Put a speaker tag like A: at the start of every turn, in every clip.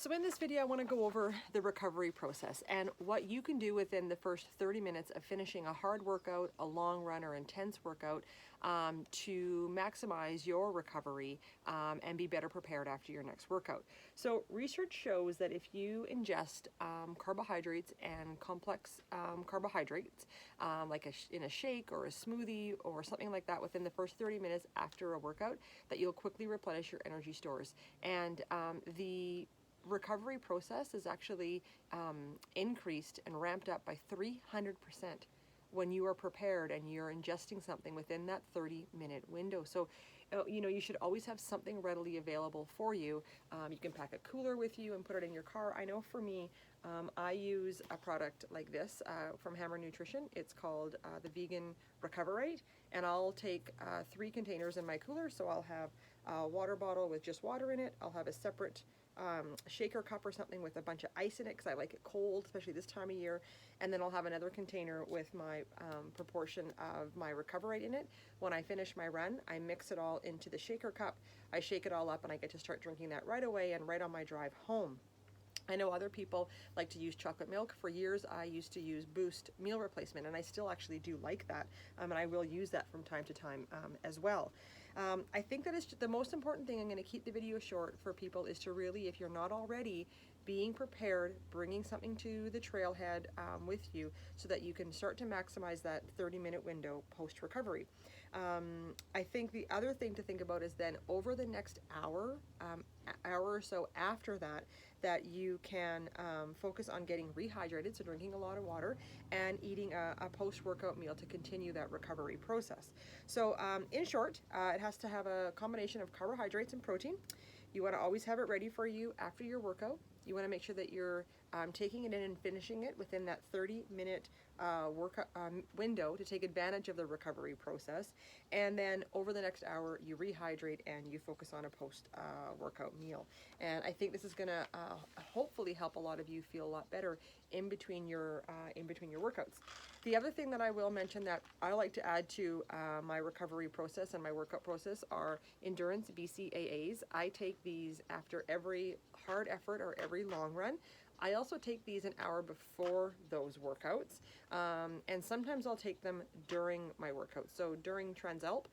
A: So in this video, I want to go over the recovery process and what you can do within the first 30 minutes of finishing a hard workout, a long run, or intense workout to maximize your recovery and be better prepared after your next workout. So research shows that if you ingest carbohydrates and complex carbohydrates, like in a shake or a smoothie or something like that within the first 30 minutes after a workout, that you'll quickly replenish your energy stores. And the recovery process is actually increased and ramped up by 300% when you are prepared and you're ingesting something within that 30-minute window. So, you should always have something readily available for you. You can pack a cooler with you and put it in your car. I know for me, I use a product like this from Hammer Nutrition. It's called the Vegan Recoverate, and I'll take 3 containers in my cooler. So I'll have a water bottle with just water in it. I'll have a separate shaker cup or something with a bunch of ice in it because I like it cold, especially this time of year. And then I'll have another container with my proportion of my Recoverate in it. When I finish my run, I mix it all into the shaker cup. I shake it all up and I get to start drinking that right away and right on my drive home. I know other people like to use chocolate milk. For years, I used to use Boost meal replacement, and I still actually do like that, and I will use that from time to time as well. I think that is the most important thing. I'm going to keep the video short for people is to really, if you're not already, being prepared, bringing something to the trailhead with you so that you can start to maximize that 30-minute window post-recovery. I think the other thing to think about is then over the next hour or so after that, that you can focus on getting rehydrated, so drinking a lot of water, and eating a post-workout meal to continue that recovery process. So in short, it has to have a combination of carbohydrates and protein. You want to always have it ready for you after your workout. You want to make sure that you're taking it in and finishing it within that 30-minute workout window to take advantage of the recovery process. And then over the next hour, you rehydrate and you focus on a post-workout meal. And I think this is going to hopefully help a lot of you feel a lot better in between your workouts. The other thing that I will mention that I like to add to my recovery process and my workout process are endurance BCAAs. I take these after every hard effort or every long run. I also take these an hour before those workouts, and sometimes I'll take them during my workouts. So during Transalp,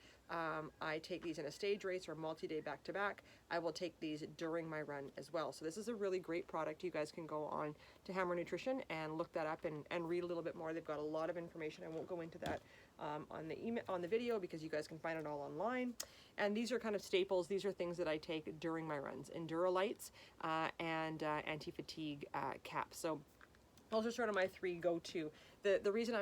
A: I take these in a stage race or multi-day back-to-back. I will take these during my run as well. So this is a really great product. You guys can go on to Hammer Nutrition and look that up and read a little bit more. They've got a lot of information. I won't go into that on the video because you guys can find it all online. And these are kind of staples. These are things that I take during my runs: Endurolites and anti-fatigue caps. So those are sort of my 3 go-to. The reason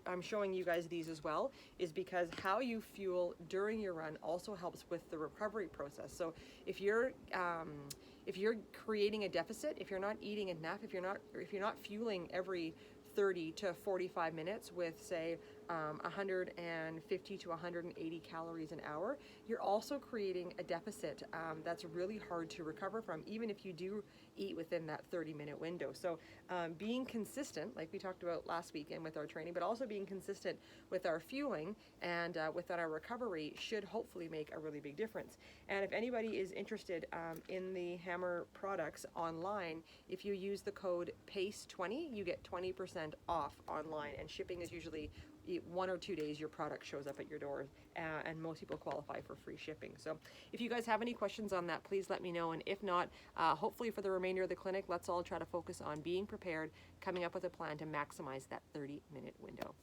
A: I'm showing you guys these as well is because how you fuel during your run also helps with the recovery process. So if you're creating a deficit, if you're not eating enough, if you're not fueling every 30 to 45 minutes with, say, 150 to 180 calories an hour, you're also creating a deficit that's really hard to recover from, even if you do eat within that 30-minute window. So being consistent, like we talked about last weekend with our training, but also being consistent with our fueling and within our recovery should hopefully make a really big difference. And if anybody is interested in the Hammer products online, if you use the code PACE20, you get 20% off online, and shipping is usually 1 or 2 days your product shows up at your door, and most people qualify for free shipping. So if you guys have any questions on that, please let me know, and if not, hopefully for the remainder of the clinic, let's all try to focus on being prepared, coming up with a plan to maximize that 30-minute window.